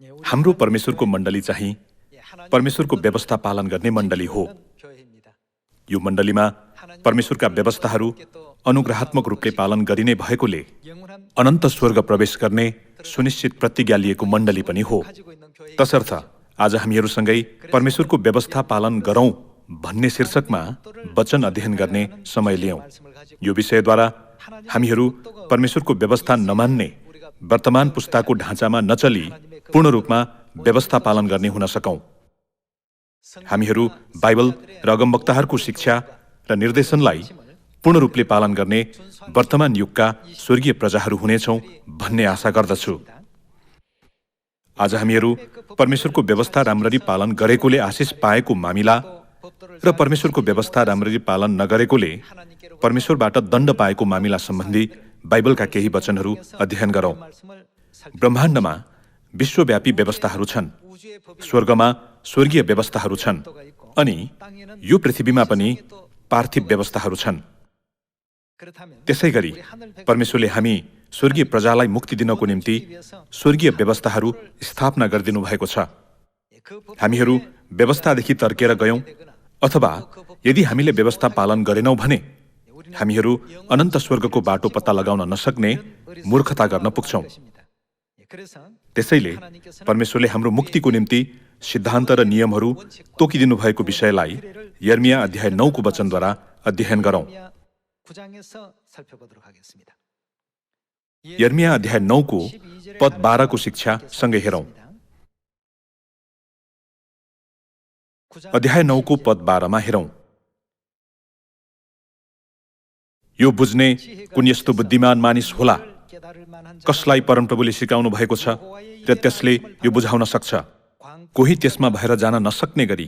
हाम्रो परमेश्वरको मण्डली चाहिँ परमेश्वरको व्यवस्था पालन गर्ने मण्डली हो। यो मण्डलीमा परमेश्वरका व्यवस्थाहरू अनुग्रहात्मक रूपले पालन गरिने भएकोले अनन्त स्वर्ग प्रवेश गर्ने सुनिश्चित प्रतिज्ञा लिएको मण्डली पनि हो। तसर्थ आज हामीहरूसँगै परमेश्वरको व्यवस्था पालन गरौँ भन्ने शीर्षकमा वचन अध्ययन गर्ने समय लियौं। यो विषयद्वारा हामीहरू परमेश्वरको व्यवस्था नमान्ने वर्तमान पुस्ताको ढाँचामा नचली पूर्ण रूपमा व्यवस्था पालन गर्ने हुन सकौं। हामीहरू बाइबल र अगमवक्ताहरूको शिक्षा र निर्देशनलाई पूर्ण रूपले पालन गर्ने वर्तमान युगका स्वर्गीय प्रजाहरू हुनेछौं भन्ने आशा गर्दछु। आज हामीहरू परमेश्वरको व्यवस्था राम्ररी पालन गरेकोले आशिष पाएको मामिला र परमेश्वरको व्यवस्था राम्ररी पालन नगरेकोले परमेश्वरबाट दण्ड पाएको मामिला सम्बन्धी बाइबलका केही वचनहरू अध्ययन गरौं। ब्रह्माण्डमा विश्वव्यापी व्यवस्थाहरू छन्, स्वर्गमा स्वर्गीय व्यवस्थाहरू छन्, अनि यो पृथ्वीमा पनि पार्थिव व्यवस्थाहरू छन्। त्यसैगरी परमेश्वरले हामी स्वर्गीय प्रजालाई मुक्ति दिनको निम्ति स्वर्गीय व्यवस्थाहरू स्थापना गरिदिनु भएको छ। हामीहरू व्यवस्थादेखि तर्केर गयौं अथवा यदि हामीले व्यवस्था पालन गरेनौं भने हामीहरू अनन्त स्वर्गको बाटो पत्ता लगाउन नसक्ने मूर्खता गर्न पुग्छौं। त्यसैले परमेश्वरले हाम्रो मुक्तिको निम्ति सिद्धान्त र नियमहरू तोकिदिनु भएको विषयलाई यर्मिया अध्याय 9 को वचनद्वारा अध्ययन गरौं। यर्मिया अध्याय 9 को पद 12 को शिक्षा सँगै हेरौं। अध्याय 9 को पद 12 मा हेरौं। यो बुझ्ने कुन यस्तो बुद्धिमान मानिस होला कसलाई परमप्रभुले सिकाउनु भएको छ र त्यसले यो बुझाउन सक्छ। कोही त्यसमा भएर जान नसक्ने गरी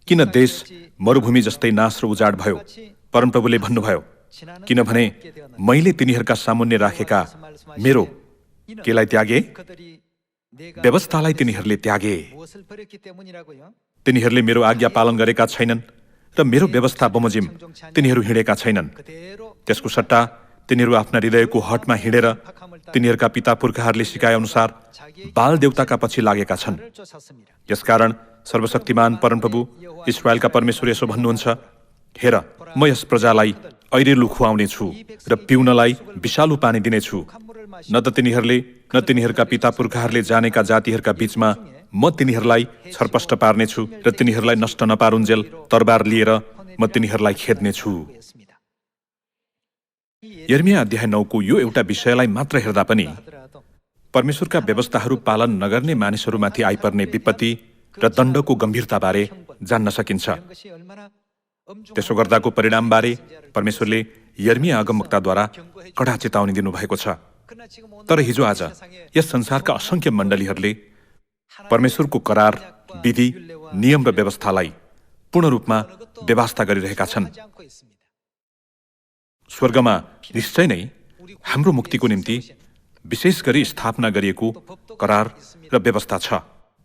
किन देश मरुभूमि जस्तै नाश र उजाड भयो। परमप्रभुले भन्नुभयो, किनभने मैले तिनीहरूका सामुन्ने राखेका मेरो केलाई त्यागे, व्यवस्थालाई तिनीहरूले त्यागे। तिनीहरूले मेरो आज्ञा पालन गरेका छैनन् र मेरो व्यवस्था बमोजिम तिनीहरू हिँडेका छैनन्। त्यसको सट्टा तिनीहरू आफ्ना हृदयको हटमा हिँडेर तिनीहरूका पिता पुर्खाहरूले सिकाए अनुसार बाल देवताका पछि लागेका छन्। यसकारण सर्वशक्तिमान परमप्रभु इस्राएलका परमेश्वर यसो भन्नुहुन्छ, हेर, म यस प्रजालाई ऐरेलु खुवाउने छु र पिउनलाई विषालु पानी दिनेछु। न त तिनीहरूले न तिनीहरूका पिता पुर्खाहरूले जानेका जातिहरूका बीचमा म तिनीहरूलाई छरपष्ट पार्नेछु र तिनीहरूलाई नष्ट नपारुन्जेल तरबार लिएर म तिनीहरूलाई खेद्नेछु। यर्मिया अध्याय 9 को यो एउटा विषयलाई मात्र हेर्दा पनि परमेश्वरका व्यवस्थाहरू पालन नगर्ने मानिसहरूमाथि आइपर्ने विपत्ति र दण्डको गम्भीरताबारे जान्न सकिन्छ। त्यसो गर्दाको परिणामबारे परमेश्वरले यर्मिया अगमवक्ताद्वारा कडा चेतावनी दिनुभएको छ। तर हिजो आज यस संसारका असंख्य मण्डलीहरूले परमेश्वरको करार, विधि, नियम र व्यवस्थालाई पूर्ण रूपमा व्यवस्था गरिरहेका छन्। स्वर्गमा निश्चय नै हाम्रो मुक्तिको निम्ति विशेष गरी स्थापना गरिएको करार र व्यवस्था छ।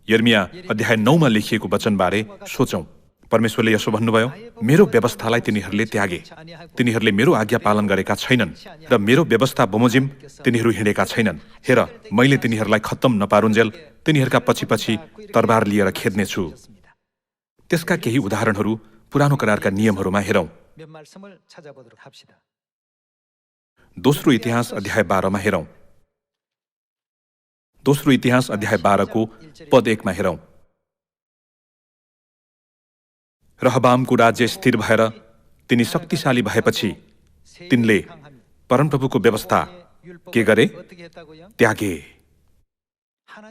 यर्मिया अध्याय 9 मा लेखिएको वचनबारे सोचौं। परमेश्वरले यसो भन्नुभयो, मेरो व्यवस्थालाई तिनीहरूले त्यागे, तिनीहरूले मेरो आज्ञा पालन गरेका छैनन् र मेरो व्यवस्था बमोजिम तिनीहरू हिँडेका छैनन्। हेर, मैले तिनीहरूलाई खत्तम नपारुन्जेल तिनीहरूका पछि पछि तरबार लिएर खेद्नेछु। त्यसका केही उदाहरणहरू पुरानो करारका नियमहरूमा हेरौं। दोस्रो इतिहास अध्याय 12 मा हेरौं। दोस्रो इतिहास अध्याय 12 को पद 1 मा हेरौं। रहबामको राज्य स्थिर भएर तिनी शक्तिशाली भएपछि तिनले परमप्रभुको व्यवस्था के गरे? त्यागे।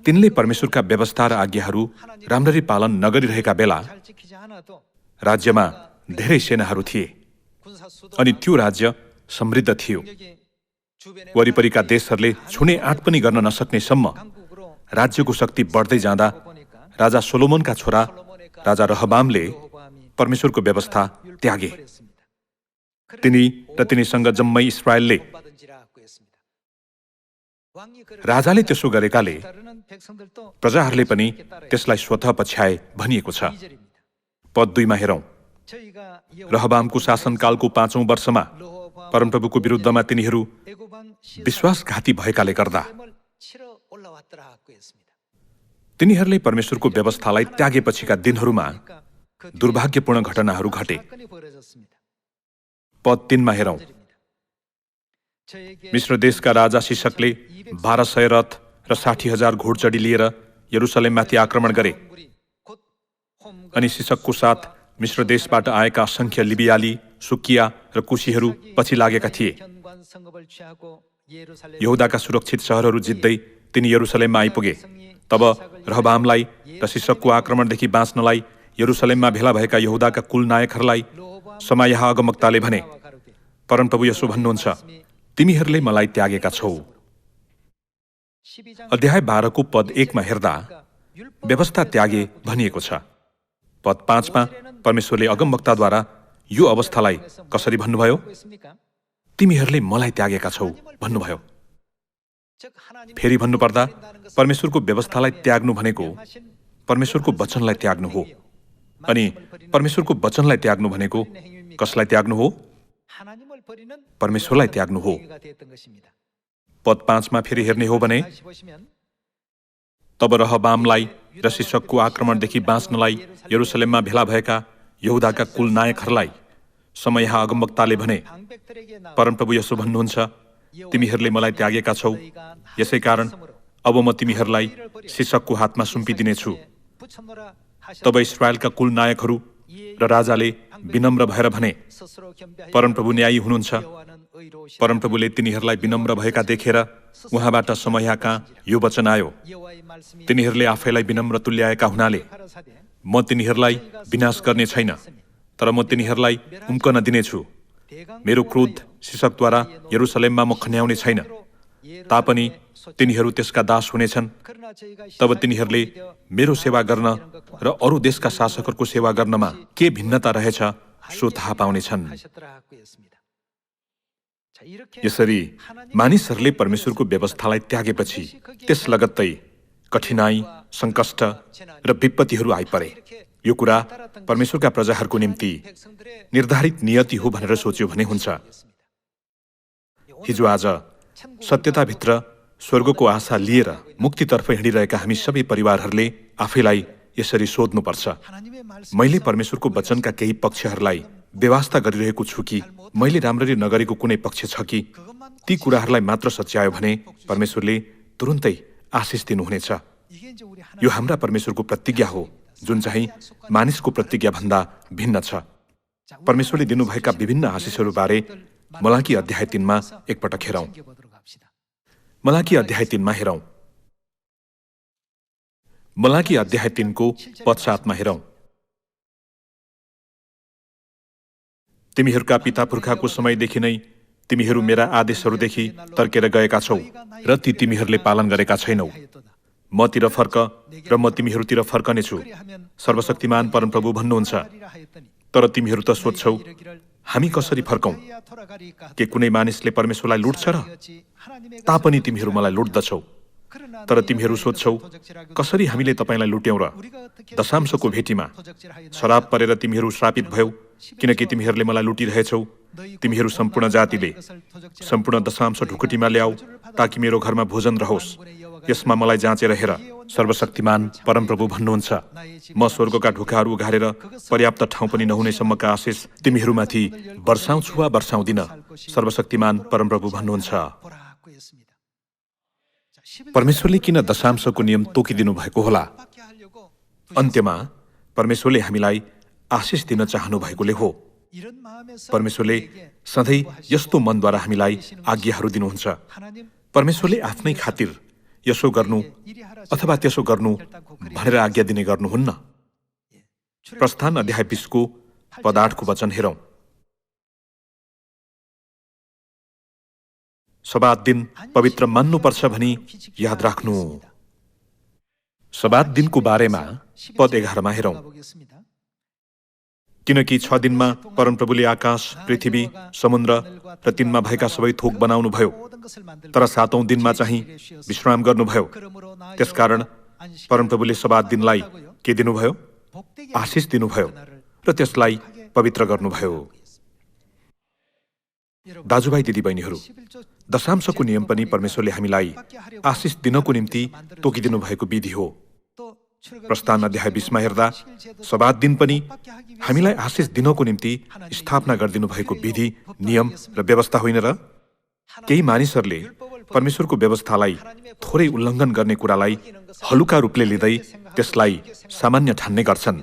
तिनले परमेश्वरका व्यवस्था र आज्ञाहरू राम्ररी पालन नगरिरहेका बेला राज्यमा धेरै सेनाहरू थिए अनि त्यो राज्य समृद्ध थियो। वरिपरिका देशहरूले छुने आँट पनि गर्न नसक्नेसम्म राज्यको शक्ति बढ्दै जाँदा राजा सोलोमनका छोरा राजा रहबामले परमेश्वरको व्यवस्था त्यागे। तिनी र तिनीसँग जम्मै इस्राएलले। राजाले त्यसो गरेकाले प्रजाहरूले पनि त्यसलाई स्वतः पछ्याए भनिएको छ। पद 2 मा हेरौं। रहबामको शासनकालको 5औं वर्षमा परमप्रभुको विरुद्धमा तिनीहरू विश्वासघाती भएकाले गर्दा तिनीहरूले परमेश्वरको व्यवस्थालाई त्यागेपछिका दिनहरूमा दुर्भाग्यपूर्ण घटनाहरू घटे। पद 3 मा हेरौं, मिश्र देशका राजा सिसकले 1200 रथ र 60,000 घोडचढी लिएर यरुसलेममाथि आक्रमण गरे। अनि सिसकको साथ मिश्र देशबाट आएका असंख्य लिबियाली, सुकिया र कुशीहरू पछि लागेका थिए। यहुदाका सुरक्षित शहरहरू जित्दै तिनी यरुसलेममा आइपुगे। तब रहबामलाई र सिसकको आक्रमणदेखि बाँच्नलाई यरुसलेममा भेला भएका यहुदाका कुल नायकहरूलाई समायाह अगमवक्ताले भने, परमप्रभु यसो भन्नुहुन्छ, तिमीहरूले मलाई त्यागेका छौ। अध्याय 12 को पद 1 मा हेर्दा व्यवस्था त्यागे भनिएको छ। पद 5 मा परमेश्वरले अगमवक्ताद्वारा यो अवस्थालाई कसरी भन्नुभयो? तिमीहरूले मलाई त्यागेका छौ भन्नुभयो। फेरि भन्नुपर्दा परमेश्वरको व्यवस्थालाई त्याग्नु भनेको परमेश्वरको वचनलाई त्याग्नु हो। अनि परमेश्वरको वचनलाई त्याग्नु भनेको कसलाई त्याग्नु हो? परमेश्वरलाई त्याग्नु हो। पद 5 मा फेरि हेर्ने हो भने, तब रहबामलाई र सिसकको आक्रमणदेखि बाँच्नलाई यरुसलेममा भेला भएका यहुदाका कुल नायकहरूलाई समायाह अगमवक्ताले भने, परमप्रभु यसो भन्नुहुन्छ, तिमीहरूले मलाई त्यागेका छौ, यसै कारण अब म तिमीहरूलाई सिसकको हातमा सुम्पिदिनेछु। तब इस्राएलका कुल नायकहरू र राजाले विनम्र भएर भने, परमप्रभु न्यायी हुनुहुन्छ। परमप्रभुले तिनीहरूलाई विनम्र भएका देखेर उहाँबाट समायाहका यो वचन आयो, तिनीहरूले आफैलाई विनम्र तुल्याएका हुनाले म तिनीहरूलाई विनाश गर्ने छैन, तर म तिनीहरूलाई उम्कन दिनेछु। मेरो क्रोध सिसकद्वारा यरुसलेममा म खन्याउने छैन, तापनि तिनीहरू त्यसका दास हुनेछन्। तब तिनीहरूले मेरो सेवा गर्न र अरू देशका शासकहरूको सेवा गर्नमा के भिन्नता रहेछ सो थाहा पाउनेछन्। यसरी मानिसहरूले परमेश्वरको व्यवस्थालाई त्यागेपछि त्यस लगत्तै कठिनाई, सङ्कष्ट र विपत्तिहरू आइपरे। यो कुरा परमेश्वरका प्रजाहरूको निम्ति निर्धारित नियति हो भनेर सोच्यो भने हुन्छ। हिजो आज सत्यताभित्र स्वर्गको आशा लिएर मुक्तितर्फ हिँडिरहेका हामी सबै परिवारहरूले आफैलाई यसरी सोध्नुपर्छ, मैले परमेश्वरको वचनका केही पक्षहरूलाई व्यवस्था गरिरहेको छु कि मैले राम्ररी नगरेको कुनै पक्ष छ कि? ती कुराहरूलाई मात्र सच्यायो भने परमेश्वरले तुरुन्तै आशिष दिनुहुनेछ। यो हाम्रा परमेश्वरको प्रतिज्ञा हो, जुन चाहिँ मानिसको प्रतिज्ञा भन्दा भिन्न छ। परमेश्वरले दिनुभएका विभिन्न आशिषहरू बारे मलाकी अध्याय 3 मा एकपटक हेरौं। मलाकी अध्याय 3 मा हेरौं। मलाकी अध्याय 3 को पद 7 मा हेरौं। तिमीहरूका पिता पुर्खाको समयदेखि नै तिमीहरू मेरा आदेशहरूदेखि तर्केर गएका छौ र ती तिमीहरूले पालन गरेका छैनौ। मतिर फर्क र म तिमीहरूतिर फर्कनेछु, सर्वशक्तिमान परमप्रभु भन्नुहुन्छ। तर तिमीहरू त सोध्छौ, हामी कसरी फर्कौं? के कुनै मानिसले परमेश्वरलाई लुट्छ र? तापनि तिमीहरू मलाई लुट्दछौ। तर तिमीहरू सोध्छौ, कसरी हामीले तपाईलाई लुट्यौं र? दशांशको भेटीमा शराब परेर तिमीहरू श्रापित भयौ, किनकि तिमीहरूले मलाई लुटिरहेछौ। तिमीहरू सम्पूर्ण जातिले सम्पूर्ण दशांश ढुकुटीमा ल्याऊ, ताकि मेरो घरमा भोजन रहोस्। यसमा मलाई जाँचेर हेर, सर्वशक्तिमान परमप्रभु भन्नुहुन्छ, म स्वर्गका ढोकाहरू उघारेर पर्याप्त ठाउँ पनि नहुनेसम्मका आशिष तिमीहरूमाथि वर्षाउँछु वा वर्षाउँदिन, सर्वशक्तिमान परमप्रभु भन्नुहुन्छ। परमेश्वरले किन दशांशको नियम तोकिदिनु भएको होला? अन्त्यमा परमेश्वरले हामीलाई आशिष दिन चाहनु भएकोले हो। परमेश्वरले सधैँ यस्तो मनद्वारा हामीलाई आज्ञाहरू दिनुहुन्छ। परमेश्वरले आफ्नै खातिर यसो गर्नु अथवा त्यसो गर्नु भनेर आज्ञा दिने गर्नुहुन्न। प्रस्थान अध्याय 20 को पद 8 को वचन हेरौं। सबात दिन पवित्र मान्नुपर्छ भनी याद राख्नु। सबात दिनको बारेमा पद 11 मा हेरौं। किनकि 6 दिनमा परमप्रभुले आकाश, पृथ्वी, समुद्र र तिनमा भएका सबै थोक बनाउनु भयो, तर 7औं दिनमा चाहिँ विश्राम गर्नुभयो। त्यसकारण परमप्रभुले सबात दिनलाई के दिनुभयो? आशिष दिनुभयो र त्यसलाई पवित्र गर्नुभयो। दाजुभाइ दिदीबहिनीहरू, दशांशको नियम पनि परमेश्वरले हामीलाई आशिष दिनको निम्ति तोकिदिनु भएको विधि हो। प्रस्थान अध्याय 20 मा हेर्दा सब्बात दिन पनि हामीलाई आशिष दिनको निम्ति स्थापना गरिदिनु भएको विधि, नियम र व्यवस्था होइन र? केही मानिसहरूले परमेश्वरको व्यवस्थालाई थोरै उल्लङ्घन गर्ने कुरालाई हलुका रूपले लिँदै त्यसलाई सामान्य ठान्ने गर्छन्।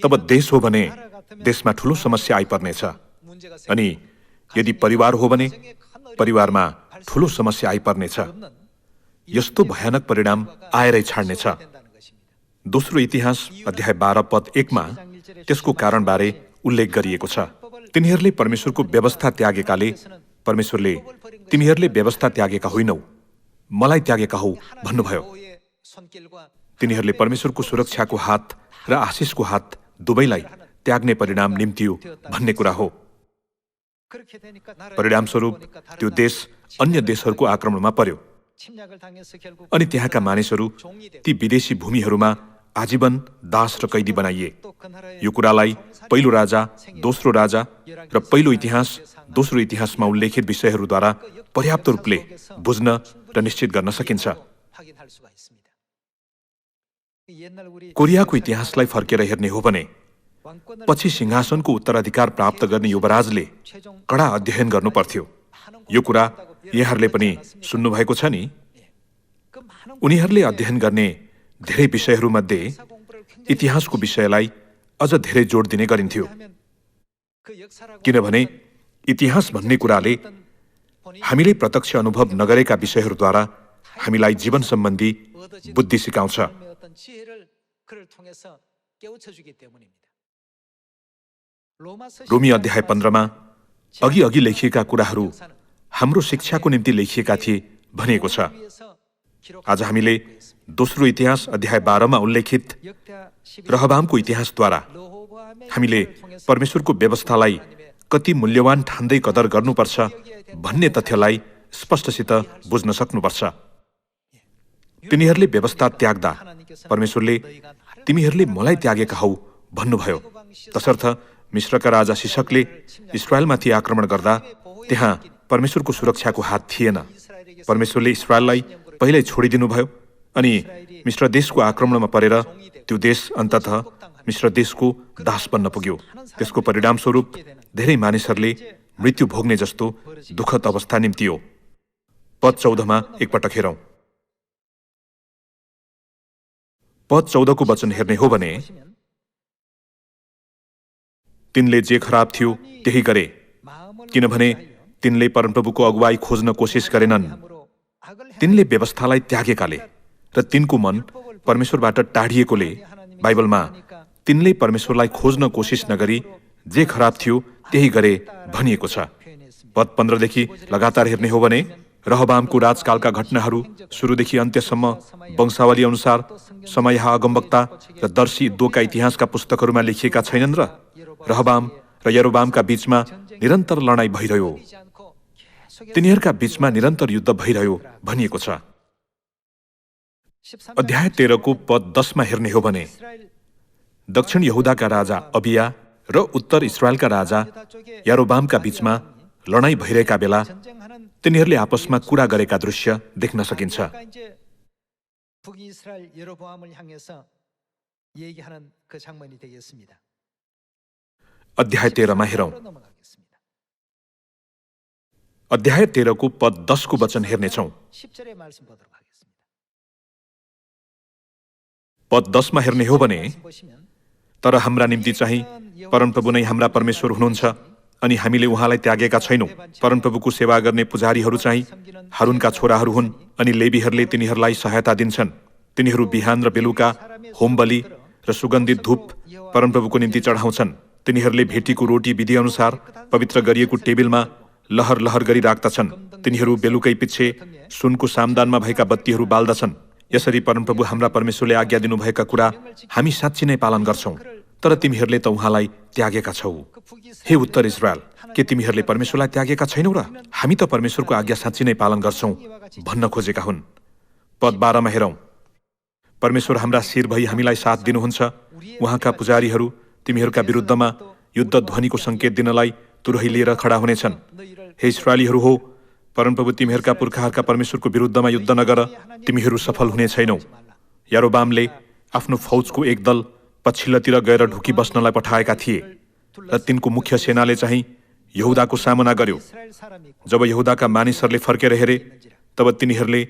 तब देश हो भने देशमा ठूलो समस्या आइपर्नेछ, अनि यदि परिवार हो भने परिवारमा ठूलो समस्या आइपर्नेछ। यस्तो भयानक परिणाम आएरै छाड्नेछ। दोस्रो इतिहास अध्याय 12 पद 1 मा त्यसको कारणबारे उल्लेख गरिएको छ। तिनीहरूले परमेश्वरको व्यवस्था त्यागेकाले परमेश्वरले तिमीहरूले व्यवस्था त्यागेका होइनौ, मलाई त्यागेका हौ भन्नुभयो। तिनीहरूले परमेश्वरको सुरक्षाको हात र आशिषको हात दुवैलाई त्याग्ने परिणाम निम्तियो भन्ने कुरा हो। परिणामस्वरूप त्यो देश अन्य देशहरूको आक्रमणमा पर्यो, अनि त्यहाँका मानिसहरू ती विदेशी भूमिहरूमा आजीवन दास र कैदी बनाइए। यो कुरालाई पहिलो राजा, दोस्रो राजा र पहिलो इतिहास, दोस्रो इतिहासमा उल्लेखित विषयहरूद्वारा पर्याप्त रूपले बुझ्न र निश्चित गर्न सकिन्छ। कोरियाको इतिहासलाई फर्केर हेर्ने हो भने पछि सिंहासनको उत्तराधिकार प्राप्त गर्ने युवराजले कडा अध्ययन गर्नु पर्थ्यो। यो कुरा यहाँहरूले पनि सुन्नुभएको छ नि। उनीहरूले अध्ययन गर्ने धेरै विषयहरूमध्ये इतिहासको विषयलाई अझ धेरै जोड दिने गरिन्थ्यो, किनभने इतिहास भन्ने कुराले हामीले प्रत्यक्ष अनुभव नगरेका विषयहरूद्वारा हामीलाई जीवन सम्बन्धी बुद्धि सिकाउँछ। रोमी अध्याय 15 मा अघि लेखिएका कुराहरू हाम्रो शिक्षाको निम्ति लेखिएका थिए भनिएको छ। आज हामीले दोस्रो इतिहास अध्याय 12 मा उल्लेखित रहबामको इतिहासद्वारा हामीले परमेश्वरको व्यवस्थालाई कति मूल्यवान ठान्दै कदर गर्नुपर्छ भन्ने तथ्यलाई स्पष्टसित बुझ्न सक्नुपर्छ। तिनीहरूले व्यवस्था त्याग्दा परमेश्वरले तिमीहरूले मलाई त्यागेका हौ भन्नुभयो। तसर्थ मिश्रका राजा शिशकले इस्राएलमाथि आक्रमण गर्दा त्यहाँ परमेश्वरको सुरक्षाको हात थिएन। परमेश्वरले इस्राएललाई पहिल्यै छोडिदिनुभयो, अनि मिश्र देशको आक्रमणमा परेर त्यो देश अन्ततः मिश्र देशको दास बन्न पुग्यो। त्यसको परिणामस्वरूप धेरै मानिसहरूले मृत्यु भोग्ने जस्तो दुःखद अवस्था निम्तियो। पद 14 मा एकपटक हेरौं। पद 14 को वचन हेर्ने हो भने तिनले जे खराब थियो त्यही गरे, किनभने तिनले परमप्रभुको अगुवाई खोज्न कोसिस गरेनन्। तिनले व्यवस्थालाई त्यागेकाले र तिनको मन परमेश्वरबाट टाढिएकोले बाइबलमा तिनले परमेश्वरलाई खोज्न कोसिस नगरी जे खराब थियो त्यही गरे भनिएको छ। पद 15 देखि लगातार हेर्ने हो भने रहबामको राजकालका घटनाहरू सुरुदेखि अन्त्यसम्म वंशावली अनुसार समय अगमवक्ता र दर्शी दोका इतिहासका पुस्तकहरूमा लेखिएका छैनन् र रहबाम र यरोबामका बीचमा निरन्तर लडाईँ भइरह्यो, तिनीहरूका बीचमा निरन्तर युद्ध भइरह्यो भनिएको छ। अध्याय 13 को पद 10 मा हेर्ने हो भने दक्षिण यहुदाका राजा अबिया र उत्तर इस्राएलका राजा यरोबामका बीचमा लडाईँ भइरहेका बेला तिनीहरूले आपसमा कुरा गरेका दृश्य देख्न सकिन्छ। अध्याय 13 मा हेरौं। अध्याय 13 को पद 10 को वचन हेर्नेछौं। पद 10 मा हेर्ने हो भने तर हाम्रा निम्ति चाहिँ परमप्रभु नै हाम्रा परमेश्वर हुनुहुन्छ, अनि हामीले उहाँलाई त्यागेका छैनौं। परमप्रभुको सेवा गर्ने पुजारीहरू चाहिँ हारूनका छोराहरू हुन्, अनि लेवीहरूले तिनीहरूलाई सहायता दिन्छन्। तिनीहरू बिहान र बेलुका होमबलि र सुगन्धित धूप परमप्रभुको निम्ति चढाउँछन्। तिनीहरूले भेटीको रोटी विधि अनुसार पवित्र गरिएको टेबलमा लहर लहर गरी राख्दछन्। तिनीहरू बेलुकै पिच्छे सुनको सामदानमा भएका बत्तीहरू बाल्दछन्। यसरी परमप्रभु हाम्रा परमेश्वरले आज्ञा दिनुभएका कुरा हामी साँच्चै नै पालन गर्छौं। तर तिमीहरूले त उहाँलाई त्यागेका छौ। हे उत्तर इस्राएल, के तिमीहरूले परमेश्वरलाई त्यागेका छैनौ र? हामी त परमेश्वरको आज्ञा साँच्चै नै पालन गर्छौं भन्न खोजेका हुन्। पद 12 मा हेरौं। परमेश्वर हाम्रा शिर भई हामीलाई साथ दिनुहुन्छ। उहाँका पुजारीहरू तिमीहरूका विरुद्धमा युद्ध ध्वनिको संकेत दिनलाई तुरही लिएर खडा हुनेछन्। हे इस्राएलीहरू हो, परमप्रभु तिमीहरूका पुर्खाहरूका परमेश्वरको विरुद्धमा युद्ध नगर, तिमीहरू सफल हुने छैनौ। यारोबामले आफ्नो फौजको एक दल पछिल्लोतिर गएर ढुकी बस्नलाई पठाएका थिए र तिनको मुख्य सेनाले चाहिँ यहुदाको सामना गर्यो। जब यहुदाका मानिसहरूले फर्केर हेरे तब तिनीहरूले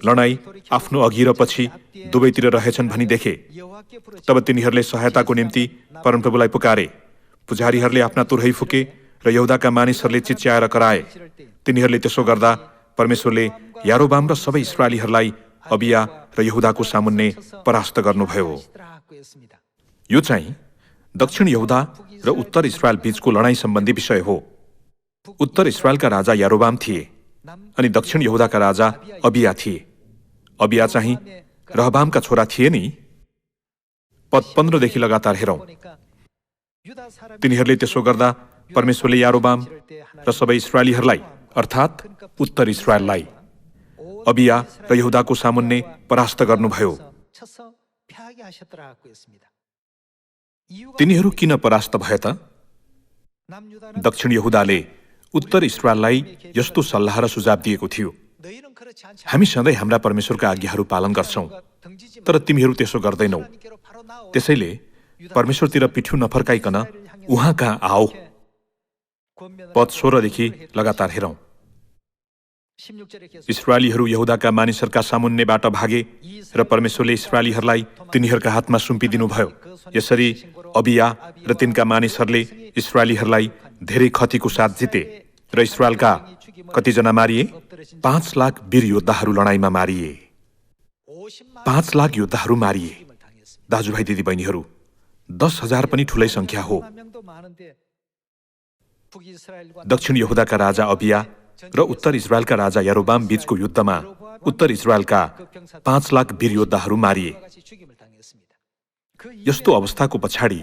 लडाईँ आफ्नो अघि र पछि दुवैतिर रहेछन् भनी देखे। तब तिनीहरूले सहायताको निम्ति परमप्रभुलाई पुकारे। पुजारीहरूले आफ्ना तुरही फुके र यहुदाका मानिसहरूले चिच्याएर कराए। तिनीहरूले त्यसो गर्दा परमेश्वरले यारोबाम र सबै इस्राएलीहरूलाई अबिया र यहुदाको सामुन्ने परास्त गर्नुभयो। यो चाहिँ दक्षिण यहुदा र उत्तर इस्राएल बीचको लडाईँ सम्बन्धी विषय हो। उत्तर इस्राएलका राजा यारोबाम थिए अनि दक्षिण यहुदाका राजा अबिया थिए। अबिया चाहिँ रहबामका छोरा थिए नि। पद 15 देखि लगातार हेरौं। तिनीहरूले त्यसो गर्दा परमेश्वरले यारोबाम र सबै इस्राएलीहरूलाई अर्थात् उत्तर इस्राएललाई अबिया र यहुदाको सामुन्ने परास्त गर्नुभयो। तिनीहरू किन परास्त भए त? दक्षिण यहुदाले उत्तर इस्राएललाई यस्तो सल्लाह र सुझाव दिएको थियो, हामी सधैँ हाम्रा परमेश्वरका आज्ञाहरू पालन गर्छौं, तर तिमीहरू त्यसो गर्दैनौ। त्यसैले परमेश्वरतिर पिठ्यू नफर्काइकन उहाँ कहाँ आओ। पद 16 देखि लगातार हेरौं। इस्राएलीहरू यहुदाका मानिसहरूका सामुन्नेबाट भागे र परमेश्वरले इस्राएलीहरूलाई तिनीहरूका हातमा सुम्पिदिनुभयो। यसरी अबिया र तिनका मानिसहरूले इस्राएलीहरूलाई धेरै खतिको साथ जिते र इस्राएलका कतिजना मारिए? 5 लाख वीर योद्धाहरू लडाईँमा मारिए। 5 लाख योद्धाहरू मारिए। दाजुभाइ दिदीबहिनीहरू, 10,000 पनि ठूलै संख्या हो। दक्षिण यहुदाका राजा अबिया र उत्तर इस्राएलका राजा यारोबाम बीचको युद्धमा उत्तर इस्राएलका 5 लाख वीर योद्धाहरू मारिए। यस्तो अवस्थाको पछाडि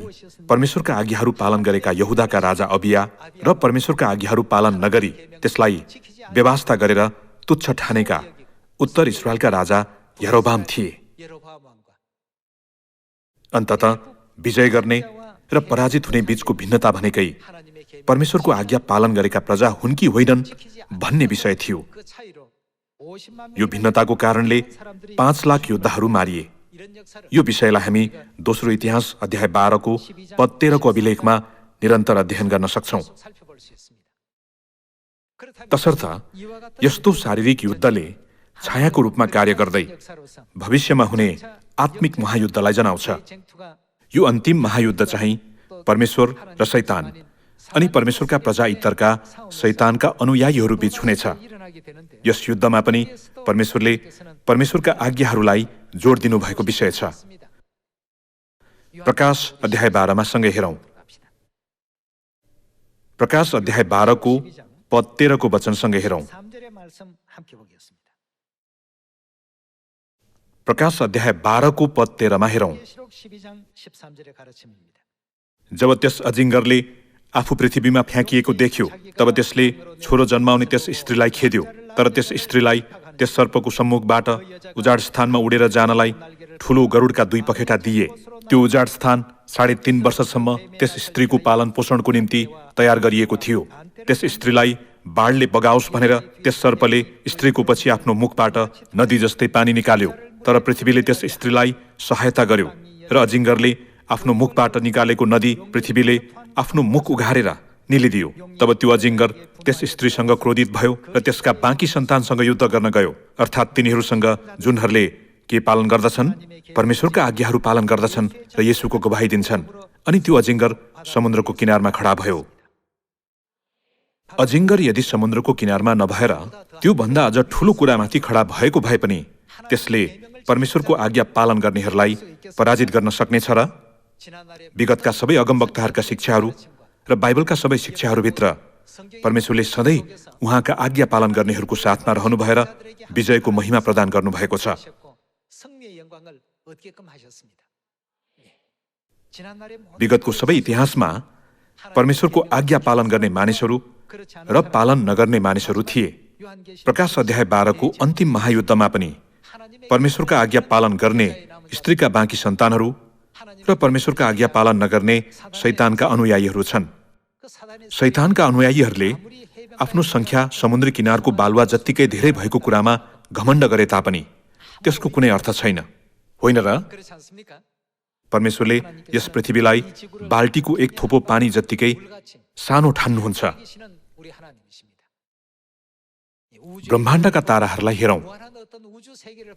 परमेश्वरका आज्ञाहरू पालन गरेका यहुदाका राजा अबिया र परमेश्वरका आज्ञाहरू पालन नगरी त्यसलाई व्यवस्था गरेर तुच्छ ठानेका उत्तर इस्राएलका राजा यारोबाम थिए। अन्ततः विजय गर्ने र पराजित हुने बीचको भिन्नता भनेकै परमेश्वरको आज्ञा पालन गरेका प्रजा हुन् कि होइनन् भन्ने विषय थियो। यो भिन्नताको कारणले 5 लाख योद्धाहरू मारिए। यो विषयलाई हामी दोस्रो इतिहास अध्याय 12 को पद 13 को अभिलेखमा निरन्तर अध्ययन गर्न सक्छौं। तसर्थ यस्तो शारीरिक युद्धले छायाको रूपमा कार्य गर्दै भविष्यमा हुने आत्मिक महायुद्धलाई जनाउँछ। यो अन्तिम महायुद्ध चाहिँ परमेश्वर र शैतान अनि परमेश्वरका प्रजा इत्तरका शैतानका अनुयायीहरू बीच हुनेछ। यस युद्धमा पनि परमेश्वरले परमेश्वरका आज्ञाहरूलाई जोड दिनुभएको विषय छ। प्रकाश अध्याय 12 मा सँगै हेरौं। प्रकाश अध्याय 12 को पद 13 को वचनसँगै हेरौं। प्रकाश अध्याय 12 को पद 13 मा हेरौं। जब त्यस अजिङ्गरले आफू पृथ्वीमा फ्याँकिएको देख्यो तब त्यसले छोरो जन्माउने त्यस स्त्रीलाई खेद्यो। तर त्यस स्त्रीलाई त्यस सर्पको सम्मुखबाट उजाड स्थानमा उडेर जानलाई ठूलो गरुडका 2 पखेटा दिए। त्यो उजाड स्थान 3.5 वर्षसम्म त्यस स्त्रीको पालन पोषणको निम्ति तयार गरिएको थियो। त्यस स्त्रीलाई बाढले बगाओस् भनेर त्यस सर्पले स्त्रीको पछि आफ्नो मुखबाट नदी जस्तै पानी निकाल्यो। तर पृथ्वीले त्यस स्त्रीलाई सहायता गर्यो र अजिङ्गरले आफ्नो मुखबाट निकालेको नदी पृथ्वीले आफ्नो मुख उघारेर निलिदियो। तब त्यो अजिङ्गर त्यस स्त्रीसँग क्रोधित भयो र त्यसका बाँकी सन्तानसँग युद्ध गर्न गयो, अर्थात् तिनीहरूसँग जुनहरूले के पालन गर्दछन्? परमेश्वरका आज्ञाहरू पालन गर्दछन् र येशूको गवाही दिन्छन्। अनि त्यो अजिङ्गर समुद्रको किनारमा खडा भयो। अजिङ्गर यदि समुद्रको किनारमा नभएर त्यो भन्दा अझ ठूलो कुरामाथि खडा भएको भए पनि त्यसले परमेश्वरको आज्ञा पालन गर्नेहरूलाई पराजित गर्न सक्नेछ र? विगतका सबै अगमवक्ताहरूका शिक्षाहरू र बाइबलका सबै शिक्षाहरूभित्र परमेश्वरले सधैँ उहाँका आज्ञा पालन गर्नेहरूको साथमा रहनु भएर विजयको महिमा प्रदान गर्नुभएको छ। विगतको सबै इतिहासमा परमेश्वरको आज्ञा पालन गर्ने मानिसहरू र पालन नगर्ने मानिसहरू थिए। प्रकाश अध्याय 12 को अन्तिम महायुद्धमा पनि परमेश्वरका आज्ञा पालन गर्ने स्त्रीका बाँकी सन्तानहरू र परमेश्वरका आज्ञा पालन नगर्ने शैतानका अनुयायीहरू छन्। शैतानका अनुयायीहरूले आफ्नो संख्या समुद्री किनारको बालुवा जत्तिकै धेरै भएको कुरामा घमण्ड गरे तापनि त्यसको कुनै अर्थ छैन। होइन र? परमेश्वरले यस पृथ्वीलाई बाल्टीको एक थोपो पानी जत्तिकै सानो ठान्नुहुन्छ। ब्रह्माण्डका ताराहरूलाई हेरौँ,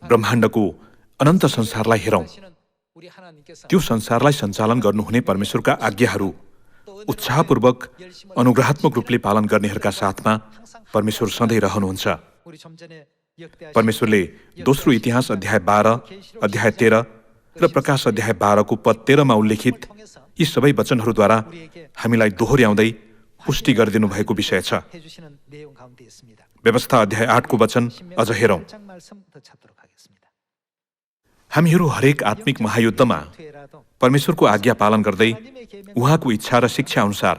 ब्रह्माण्डको अनन्त संसारलाई हेरौँ। त्यो संसारलाई सञ्चालन गर्नुहुने परमेश्वरका आज्ञाहरू उत्साहपूर्वक अनुग्रहात्मक रूपले पालन गर्नेहरूका साथमा परमेश्वर सधैँ रहनुहुन्छ। परमेश्वरले दोस्रो इतिहास अध्याय 12, अध्याय 13 र प्रकाश अध्याय 12 को पद 13 मा उल्लेखित यी सबै वचनहरूद्वारा हामीलाई दोहोर्याउँदै पुष्टि गरिदिनु भएको विषय छ। व्यवस्था अध्याय 8 को वचन अझ हेरौँ। हामीहरू हरेक आत्मिक महायुद्धमा परमेश्वरको आज्ञा पालन गर्दै उहाँको इच्छा र शिक्षा अनुसार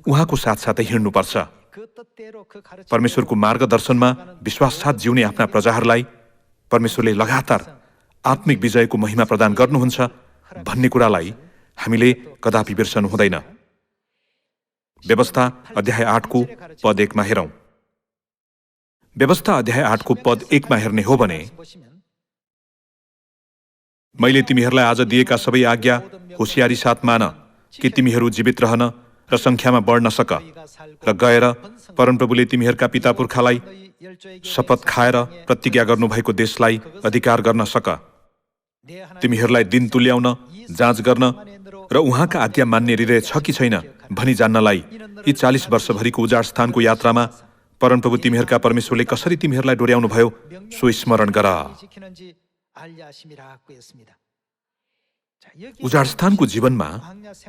उहाँको साथसाथै हिँड्नुपर्छ। परमेश्वरको मार्गदर्शनमा विश्वास साथ जिउने आफ्ना प्रजाहरूलाई परमेश्वरले लगातार आत्मिक विजयको महिमा प्रदान गर्नुहुन्छ भन्ने कुरालाई हामीले कदापि बिर्सनु हुँदैन। व्यवस्था अध्याय 8 को पद 1 मा हेरौँ। व्यवस्था अध्याय 8 को पद 1 मा हेर्ने हो भने, मैले तिमीहरूलाई आज दिएका सबै आज्ञा होशियारी साथ मान कि तिमीहरू जीवित रहन र संख्यामा बढ्न सक र गएर परमप्रभुले तिमीहरूका पिता पुर्खालाई शपथ खाएर प्रतिज्ञा गर्नुभएको देशलाई अधिकार गर्न सक। तिमीहरूलाई दिन तुल्याउन, जाँच गर्न र उहाँका आज्ञा मान्ने हृदय छ कि छैन भनी जान्नलाई यी 40 वर्षभरिको उजाड स्थानको यात्रामा परमप्रभु तिमीहरूका परमेश्वरले कसरी तिमीहरूलाई डोर्याउनु भयो सो स्मरण गर। उजाड स्थानको जीवनमा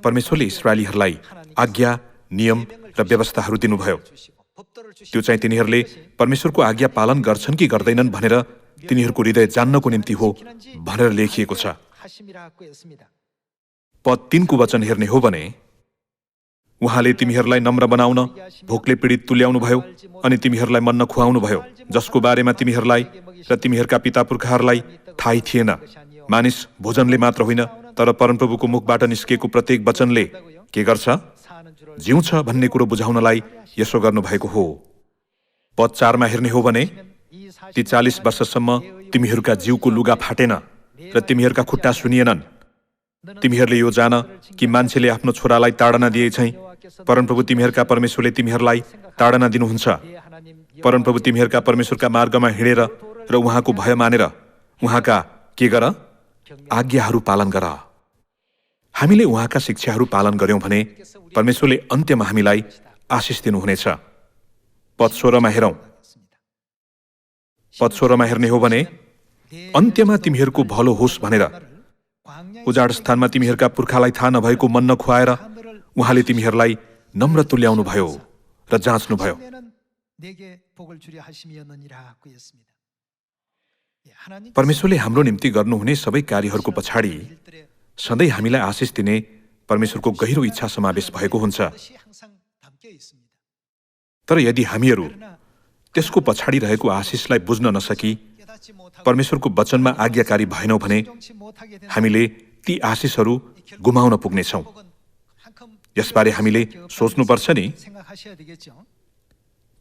परमेश्वरले इस्राएलीहरूलाई आज्ञा, नियम र व्यवस्थाहरू दिनुभयो। त्यो चाहिँ तिनीहरूले परमेश्वरको आज्ञा पालन गर्छन् कि गर्दैनन् भनेर तिनीहरूको हृदय जान्नको निम्ति हो भनेर लेखिएको छ। पद 3 को वचन हेर्ने हो भने, उहाँले तिमीहरूलाई नम्र बनाउन भोकले पीडित तुल्याउनु भयो अनि तिमीहरूलाई मन्न खुवाउनु भयो, जसको बारेमा तिमीहरूलाई र तिमीहरूका पिता पुर्खाहरूलाई थाहै थिएन। मानिस भोजनले मात्र होइन तर परमप्रभुको मुखबाट निस्किएको प्रत्येक वचनले के गर्छ? जिउँछ भन्ने कुरो बुझाउनलाई यसो गर्नुभएको हो। पद 4 मा हेर्ने हो भने, ती 40 वर्षसम्म तिमीहरूका जिउको लुगा फाटेन र तिमीहरूका खुट्टा सुनिएनन्। तिमीहरूले यो जान कि मान्छेले आफ्नो छोरालाई ताडना दिए चाहिँ परमप्रभु तिमीहरूका परमेश्वरले तिमीहरूलाई ताडना दिनुहुन्छ। परमप्रभु तिमीहरूका परमेश्वरका मार्गमा हिँडेर र उहाँको भय मानेर उहाँका के गर? आज्ञाहरू पालन गर। हामीले उहाँका शिक्षाहरू पालन गर्यौं भने परमेश्वरले अन्त्यमा हामीलाई आशिष दिनुहुनेछ। पद 16 मा हेरौँ। पद 16 मा हेर्ने हो भने, अन्त्यमा तिमीहरूको भलो होस् भनेर उजाड स्थानमा तिमीहरूका पुर्खालाई थाहा नभएको मन्न खुवाएर उहाँले तिमीहरूलाई नम्र तुल्याउनु भयो र जाँच्नु भयो। परमेश्वरले हाम्रो निम्ति गर्नुहुने सबै कार्यहरूको पछाडि सधैँ हामीलाई आशिष दिने परमेश्वरको गहिरो इच्छा समावेश भएको हुन्छ। तर यदि हामीहरू त्यसको पछाडि रहेको आशिषलाई बुझ्न नसकी परमेश्वरको वचनमा आज्ञाकारी भएनौँ भने हामीले ती आशिषहरू गुमाउन पुग्नेछौँ। यसबारे हामीले सोच्नुपर्छ नि।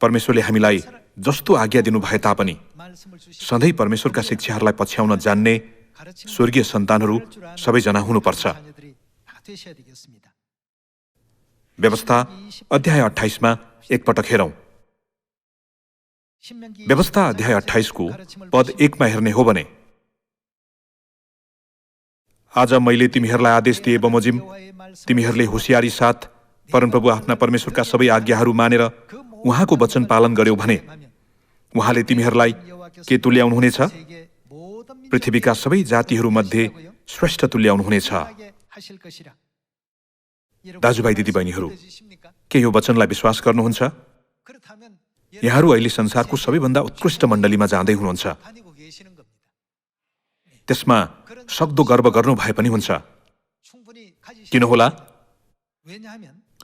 परमेश्वरले हामीलाई जस्तो आज्ञा दिनु भए तापनि सधैँ परमेश्वरका शिक्षाहरूलाई पछ्याउन जान्ने स्वर्गीय सन्तानहरू सबैजना हुनुपर्छ। व्यवस्था अध्याय 28 मा एकपटक हेरौँ। व्यवस्था अध्याय 28 को पद 1 मा हेर्ने हो भने, आज मैले तिमीहरूलाई आदेश दिए बमोजिम तिमीहरूले होशियारी साथ परमप्रभु आफ्ना परमेश्वरका सबै आज्ञाहरू मानेर उहाँको वचन पालन गर्यौ भने उहाँले तिमीहरूलाई के तुल्याउनुहुनेछ? पृथ्वीका सबै जातिहरूमध्ये श्रेष्ठ तुल्याउनुहुनेछ। दाजुभाइ दिदीबहिनीहरू, के यो वचनलाई विश्वास गर्नुहुन्छ? यहाँहरू अहिले संसारको सबैभन्दा उत्कृष्ट मण्डलीमा जाँदै हुनुहुन्छ। त्यसमा सक्दो गर्व गर्नु भए पनि हुन्छ। किन होला?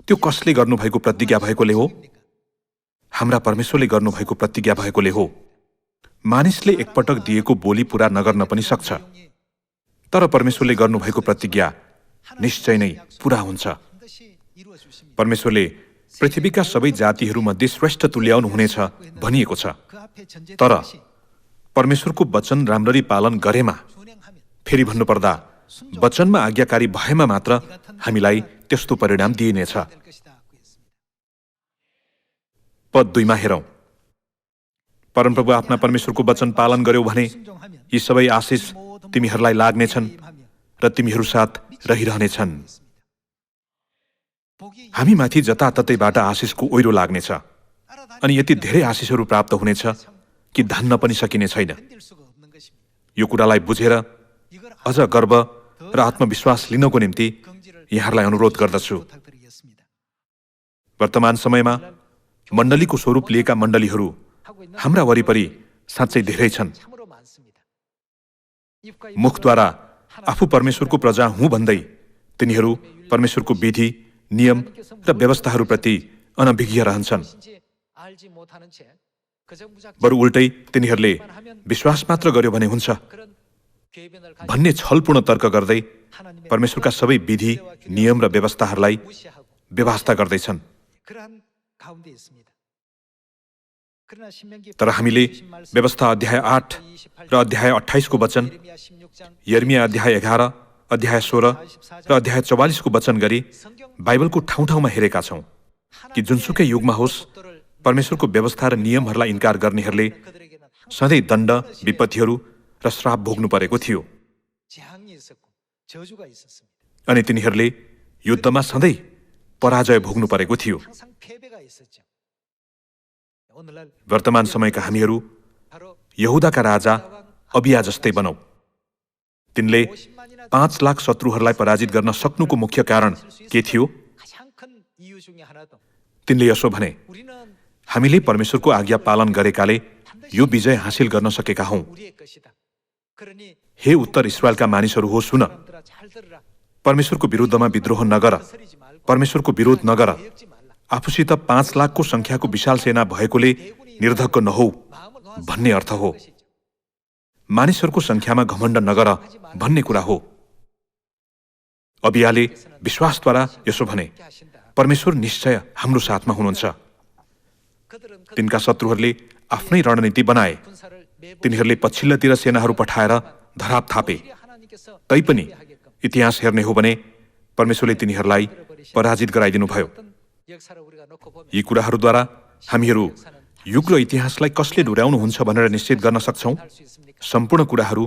त्यो कसले गर्नुभएको प्रतिज्ञा भएकोले हो? हाम्रा परमेश्वरले गर्नुभएको प्रतिज्ञा भएकोले हो। मानिसले एकपटक दिएको बोली पूरा नगर्न पनि सक्छ, तर परमेश्वरले गर्नुभएको प्रतिज्ञा निश्चय नै पूरा हुन्छ। परमेश्वरले पृथ्वीका सबै जातिहरूमध्ये श्रेष्ठ तुल्याउनु हुनेछ भनिएको छ। तर परमेश्वरको वचन राम्ररी पालन गरेमा फेरि भन्नुपर्दा वचनमा आज्ञाकारी भएमा मात्र हामीलाई त्यस्तो परिणाम दिइनेछ। पद 2मा हेरौं। परमप्रभु आफ्ना परमेश्वरको वचन पालन गर्यौ भने यी सबै आशिष तिमीहरूलाई लाग्नेछन् र तिमीहरू साथ रहिरहनेछन्। हामीमाथि जताततैबाट आशिषको ओइरो लाग्नेछ अनि यति धेरै आशिषहरू प्राप्त हुनेछ कि धान्न पनि सकिने छैन। यो कुरालाई बुझेर अझ गर्व र आत्मविश्वास लिनको निम्ति यहाँहरूलाई अनुरोध गर्दछु। वर्तमान समयमा मण्डलीको स्वरूप लिएका मण्डलीहरू हाम्रा वरिपरि साँच्चै धेरै छन्। मुखद्वारा आफू परमेश्वरको प्रजा हुँ भन्दै तिनीहरू परमेश्वरको विधि, नियम र व्यवस्थाहरूप्रति अनभिज्ञ रहन्छन्। बरु उल्टै तिनीहरूले विश्वास मात्र गर्यो भने हुन्छ भन्ने छलपूर्ण तर्क गर्दै परमेश्वरका सबै विधि, नियम र व्यवस्थाहरूलाई बेवास्ता गर्दैछन्। तर हामीले व्यवस्था अध्याय 8 र अध्याय 28 को वचन, यर्मिया अध्याय 11, अध्याय 16 र अध्याय 44 को वचन गरी बाइबलको ठाउँ ठाउँमा हेरेका छौं कि जुनसुकै युगमा होस् परमेश्वरको व्यवस्था र नियमहरूलाई इन्कार गर्नेहरूले सधैँ दण्ड, विपत्तिहरू र श्राप भोग्नु परेको थियो अनि तिनीहरूले युद्धमा सधैँ पराजय भोग्नु परेको थियो। वर्तमान समयका हामीहरू यहुदाका राजा अबिया जस्तै बनौ। तिनले 5 लाख शत्रुहरूलाई पराजित गर्न सक्नुको मुख्य कारण के थियो? तिनले यसो भने, हामीले परमेश्वरको आज्ञा पालन गरेकाले यो विजय हासिल गर्न सकेका हौं। हे उत्तर इस्राएलका मानिसहरू हो, सुन, परमेश्वरको विरुद्धमा विद्रोह नगर, परमेश्वरको विरोध नगर। आफूसित 5 लाखको संख्याको विशाल सेना भएकोले निर्धक्क नहौ भन्ने अर्थ हो। मानिसहरूको संख्यामा घमण्ड नगर भन्ने कुरा हो। अबियाले विश्वासद्वारा यसो भने, परमेश्वर निश्चय हाम्रो साथमा हुनुहुन्छ। तिनका शत्रुहरूले आफ्नै रणनीति बनाए। तिनीहरूले पछिल्लोतिर सेनाहरू पठाएर धराप थापे। तैपनि इतिहास हेर्ने हो भने परमेश्वरले तिनीहरूलाई पराजित गराइदिनुभयो। यी कुराहरूद्वारा हामीहरू युग र इतिहासलाई कसले डोर्याउनुहुन्छ भनेर निश्चित गर्न सक्छौं। सम्पूर्ण कुराहरू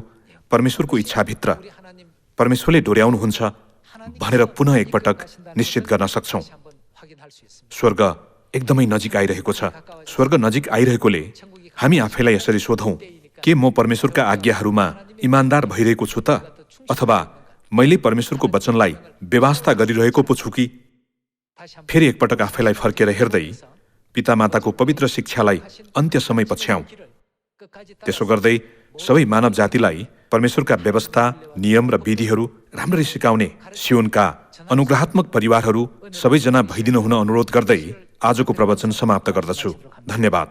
परमेश्वरको इच्छाभित्र परमेश्वरले डोर्याउनुहुन्छ भनेर पुनः एकपटक निश्चित गर्न सक्छौं। स्वर्ग एकदमै नजिक आइरहेको छ। स्वर्ग नजिक आइरहेकोले हामी आफैलाई यसरी सोधौं, के म परमेश्वरका आज्ञाहरूमा इमानदार भइरहेको छु त, अथवा मैले परमेश्वरको वचनलाई बेवास्ता गरिरहेको पो छु कि? फेरि एकपटक आफैलाई फर्केर हेर्दै पितामाताको पवित्र शिक्षालाई अन्त्य समय पछ्याउँ। त्यसो गर्दै सबै मानव जातिलाई परमेश्वरका व्यवस्था, नियम र विधिहरू राम्ररी सिकाउने सियोनका अनुग्रहात्मक परिवारहरू सबैजना भइदिनु हुन अनुरोध गर्दै आजको प्रवचन समाप्त गर्दछु। धन्यवाद।